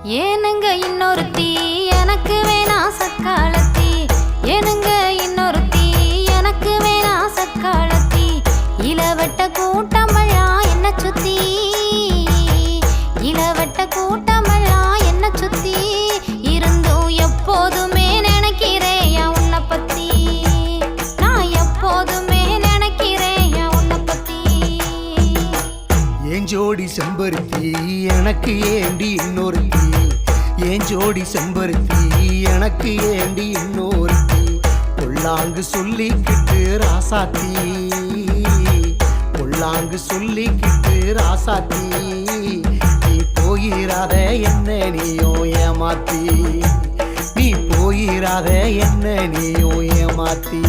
ஏனுங்க இன்னொருத்தி எனக்கு வேணா சக்காலத்தி, ஏனுங்க இன்னொருத்தி எனக்கு வேணா சக்காலத்தி. இளவட்ட கூட்டமெல்லாம் என்ன சுத்தி, இளவட்ட கூட்டமெல்லாம் என்ன சுத்தி இருந்தும் எப்போதுமே நினைக்கிறேன் என் உன்னை பத்தி. நான் எப்போதுமே நினைக்கிறேன் என் உன்னை பத்தி. ஏன் ஜோடி செம்பருத்தி எனக்கு ஏண்டி இன்னொருத்தி, ஏன் ஜோடி செம்பருத்தி எனக்கு ஏண்டி இன்னொருத்தி. பொல்லாங்கு சொல்லிக்கிட்டு ராசாத்தி, பொல்லாங்கு சொல்லிக்கிட்டு ராசாத்தி. நீ போயிராத என்ன நீயும் ஏமாத்தி, நீ போயிராத என்ன நீயும் ஏமாத்தி.